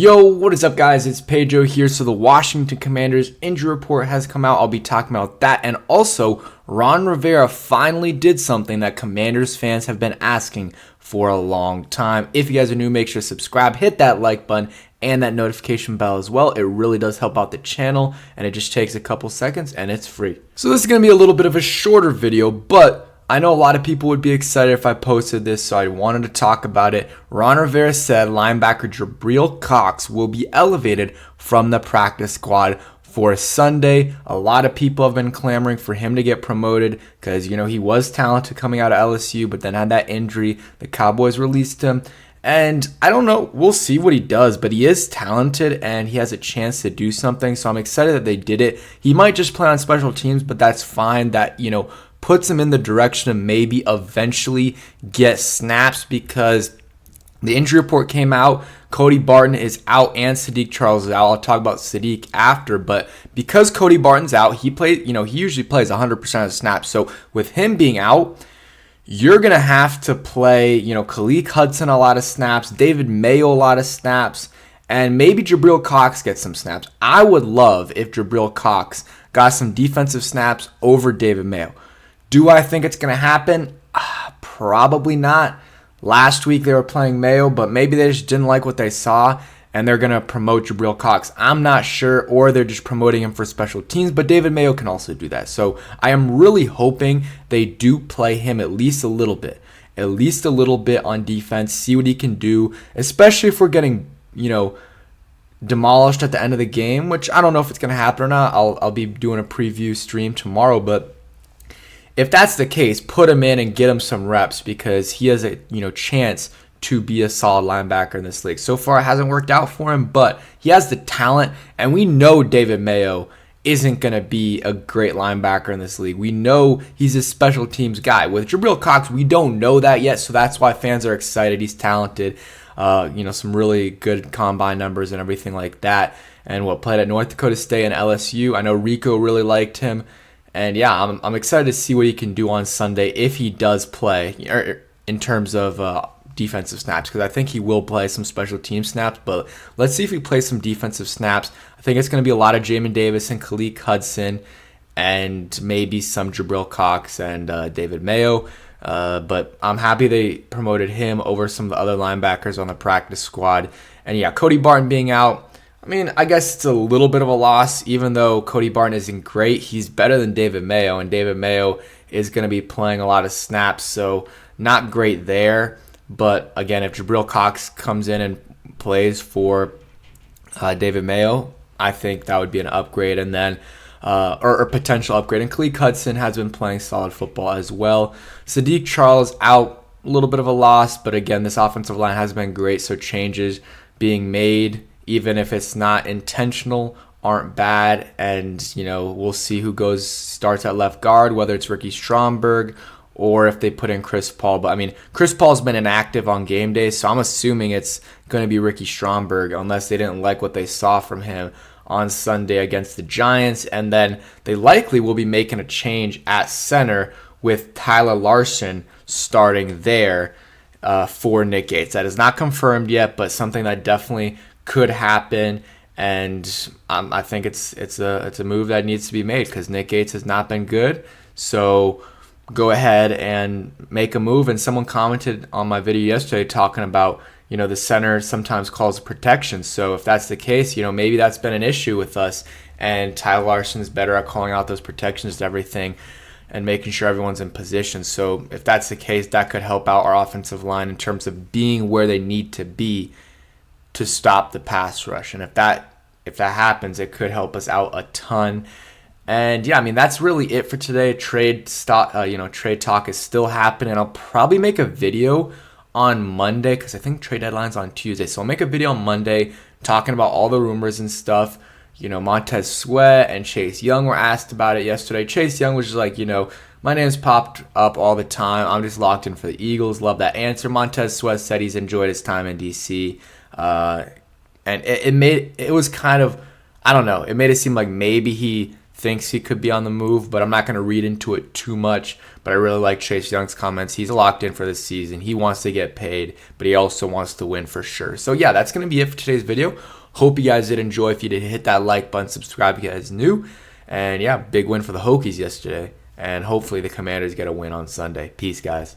Yo, what is up, guys? It's Pedro here. So the Washington Commanders injury report has come out. I'll be talking about that. And also, Ron Rivera finally did something that Commanders fans have been asking for a long time. If you guys are new, make sure to subscribe, hit that like button, and that notification bell as well. It really does help out the channel, and it just takes a couple seconds, and it's free. So this is going to be a little bit of a shorter video, but I know a lot of people would be excited if I posted this, so I wanted to talk about it. Ron Rivera said linebacker Jabril Cox will be elevated from the practice squad for Sunday. A lot of people have been clamoring for him to get promoted because, he was talented coming out of LSU, but then had that injury. The Cowboys released him. And I don't know, we'll see what he does, but he is talented and he has a chance to do something. So I'm excited that they did it. He might just play on special teams, but that's fine. That, puts him in the direction of maybe eventually get snaps because the injury report came out. Cody Barton is out and Sadiq Charles is out. I'll talk about Sadiq after, but because Cody Barton's out, he usually plays 100% of snaps. So with him being out, you're going to have to play, Khalil Hudson a lot of snaps, David Mayo a lot of snaps, and maybe Jabril Cox gets some snaps. I would love if Jabril Cox got some defensive snaps over David Mayo. Do I think it's going to happen? Probably not. Last week they were playing Mayo, but maybe they just didn't like what they saw and they're going to promote Jabril Cox. I'm not sure, or they're just promoting him for special teams, but David Mayo can also do that. So I am really hoping they do play him at least a little bit on defense, see what he can do, especially if we're getting, demolished at the end of the game, which I don't know if it's going to happen or not. I'll be doing a preview stream tomorrow, but if that's the case, put him in and get him some reps because he has a chance to be a solid linebacker in this league. So far, it hasn't worked out for him, but he has the talent, and we know David Mayo isn't going to be a great linebacker in this league. We know he's a special teams guy. With Jabril Cox, we don't know that yet, so that's why fans are excited. He's talented, some really good combine numbers and everything like that, and played at North Dakota State and LSU. I know Rico really liked him. And yeah, I'm excited to see what he can do on Sunday if he does play in terms of defensive snaps, because I think he will play some special team snaps. But let's see if he plays some defensive snaps. I think it's going to be a lot of Jamin Davis and Khalil Hudson and maybe some Jabril Cox and David Mayo. But I'm happy they promoted him over some of the other linebackers on the practice squad. And yeah, Cody Barton being out, I guess it's a little bit of a loss, even though Cody Barton isn't great. He's better than David Mayo, and David Mayo is going to be playing a lot of snaps, so not great there. But again, if Jabril Cox comes in and plays for David Mayo, I think that would be an upgrade, and then or a potential upgrade. And Khalil Hudson has been playing solid football as well. Sadiq Charles out, a little bit of a loss, but again, this offensive line has been great, so changes being made, even if it's not intentional, aren't bad. And, we'll see who starts at left guard, whether it's Ricky Stromberg or if they put in Chris Paul. But, Chris Paul's been inactive on game days, so I'm assuming it's going to be Ricky Stromberg unless they didn't like what they saw from him on Sunday against the Giants. And then they likely will be making a change at center with Tyler Larson starting there for Nick Gates. That is not confirmed yet, but something that definitely could happen, and I think it's a move that needs to be made because Nick Gates has not been good. So go ahead and make a move. And someone commented on my video yesterday talking about the center sometimes calls protection. So if that's the case, maybe that's been an issue with us, and Tyler Larson's better at calling out those protections to everything and making sure everyone's in position. So if that's the case, that could help out our offensive line in terms of being where they need to be to stop the pass rush. And if that happens, it could help us out a ton. And yeah, that's really it for today. Trade talk is still happening. I'll probably make a video on Monday because I think trade deadline's on Tuesday. So I'll make a video on Monday talking about all the rumors and stuff. Montez Sweat and Chase Young were asked about it yesterday. Chase Young was just like, my name's popped up all the time. I'm just locked in for the Eagles. Love that answer. Montez Sweat said he's enjoyed his time in DC. And it was kind of, I don't know, it made it seem like maybe he thinks he could be on the move, but I'm not going to read into it too much. But I really like Chase Young's comments. He's locked in for this season. He wants to get paid, but he also wants to win for sure. So yeah, that's going to be it for today's video. Hope you guys did enjoy. If you did, hit that like button, subscribe if you guys new. And yeah, big win for the Hokies yesterday. And hopefully the Commanders get a win on Sunday. Peace, guys.